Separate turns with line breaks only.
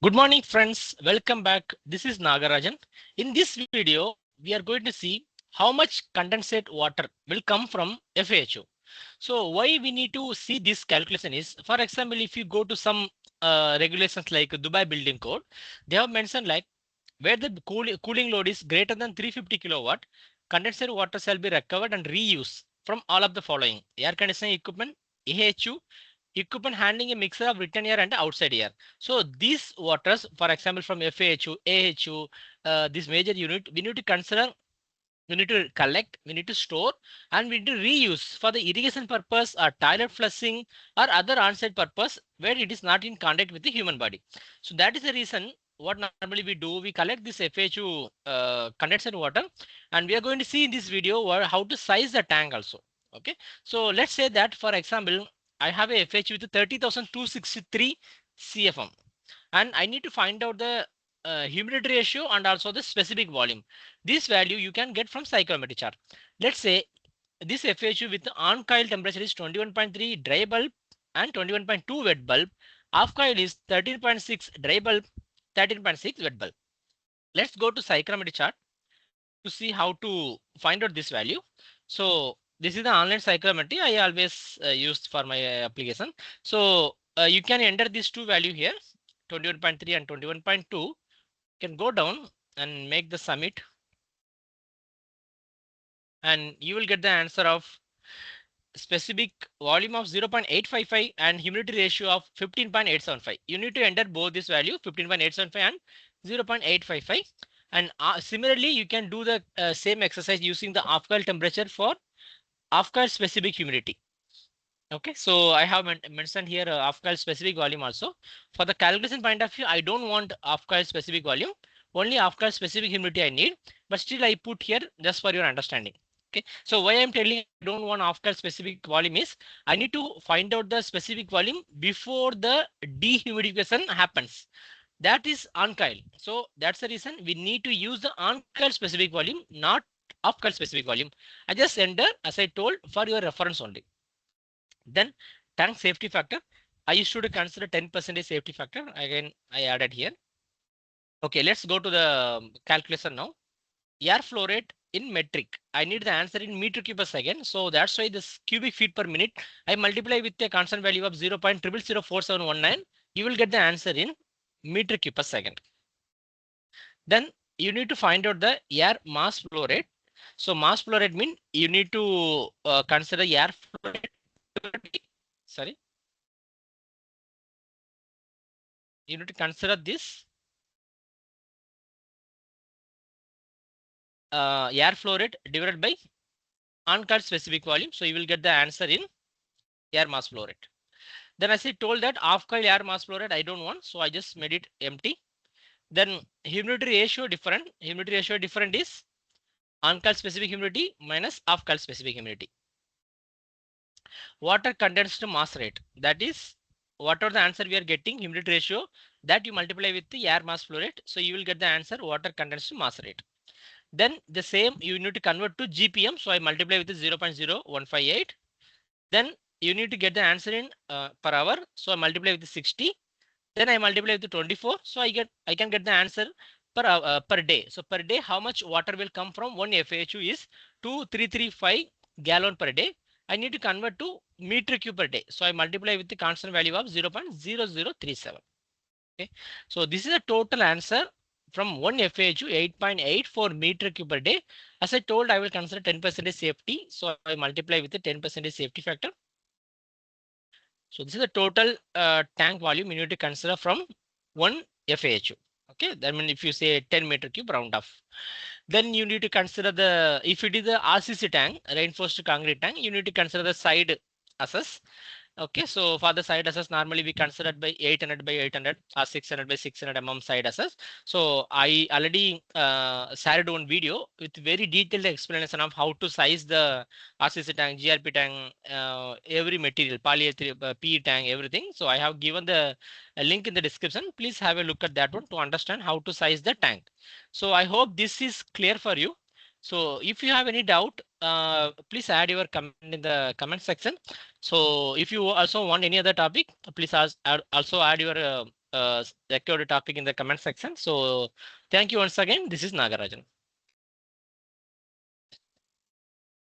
Good morning, friends. Welcome back. This is Nagarajan. In this video, we are going to see how much condensate water will come from FAHU. So why we need to see this calculation is, for example, if you go to some regulations like Dubai Building Code, they have mentioned like where the cooling load is greater than 350 kilowatt, condensate water shall be recovered and reused from all of the following: air conditioning equipment, AHU, equipment handling a mixture of written air and outside air. So these waters, for example, from FAHU, AHU, this major unit, we need to consider, we need to collect, we need to store, and we need to reuse for the irrigation purpose or toilet flushing or other on-site purpose where it is not in contact with the human body. So that is the reason what normally we do. We collect this FAHU condensate water, and we are going to see in this video how to size the tank also. Okay, so let's say that, for example, I have a FAHU with 30,263 CFM, and I need to find out the humidity ratio and also the specific volume. This value you can get from psychrometric chart. Let's say this FAHU with on coil temperature is 21.3 dry bulb and 21.2 wet bulb. Off coil is 13.6 dry bulb, 13.6 wet bulb. Let's go to psychrometric chart to see how to find out this value. So this is the online psychrometry I always used for my application. So you can enter these two value here, 21.3 and 21.2. Can go down and make the submit, and you will get the answer of specific volume of 0.855 and humidity ratio of 15.875. You need to enter both this value, 15.875 and 0.855. And similarly, you can do the same exercise using the off coil temperature for off coil specific humidity. Okay, so I have mentioned here off coil specific volume also. For the calculation point of view, I don't want off coil specific volume, only off coil specific humidity I need, but still I put here just for your understanding. Okay, so why I'm telling I don't want off coil specific volume is I need to find out the specific volume before the dehumidification happens. That is on coil. So that's the reason we need to use the on coil specific volume, not off coil specific volume. I just enter as I told for your reference only. Then tank safety factor, I used to consider 10% safety factor. Again, I added here. Okay, let's go to the calculation now. Air flow rate in metric. I need the answer in meter cube per second. So that's why this cubic feet per minute, I multiply with a constant value of 0.004719. You will get the answer in meter cube per second. Then you need to find out the air mass flow rate. So mass flow rate means you need to consider air flow rate. Sorry. You need to consider this air flow rate divided by on coil specific volume. So you will get the answer in air mass flow rate. Then as I told that off coil air mass flow rate I don't want, so I just made it empty. Then humidity ratio different. Humidity ratio different is on coil specific humidity minus off coil specific humidity. Water condensed mass rate, that is whatever the answer we are getting, humidity ratio, that you multiply with the air mass flow rate. So you will get the answer water condensed mass rate. Then the same you need to convert to GPM. So I multiply with the 0.0158. Then you need to get the answer in per hour. So I multiply with the 60. Then I multiply with the 24. So I can get the answer per day. So per day, how much water will come from one FAHU is 2335 gallon per day. I need to convert to meter cube per day. So I multiply with the constant value of 0.0037. Okay. So this is a total answer from one FAHU 8.84 meter cube per day. As I told, I will consider 10% safety. So I multiply with the 10% safety factor. So this is the total tank volume you need to consider from one FAHU. Okay, that means if you say 10 meter cube round off, then you need to consider the, if it is the RCC tank, reinforced concrete tank, you need to consider the side assess. Okay, so for the side assess, normally we considered by 800 by 800 or 600 by 600 side assess. So I already shared one video with very detailed explanation of how to size the RCC tank, GRP tank, every material, polyethylene, PE tank, everything. So I have given the link in the description. Please have a look at that one to understand how to size the tank. So I hope this is clear for you. So if you have any doubt, please add your comment in the comment section. So if you also want any other topic, please also add your secured topic in the comment section. So thank you once again. This is Nagarajan.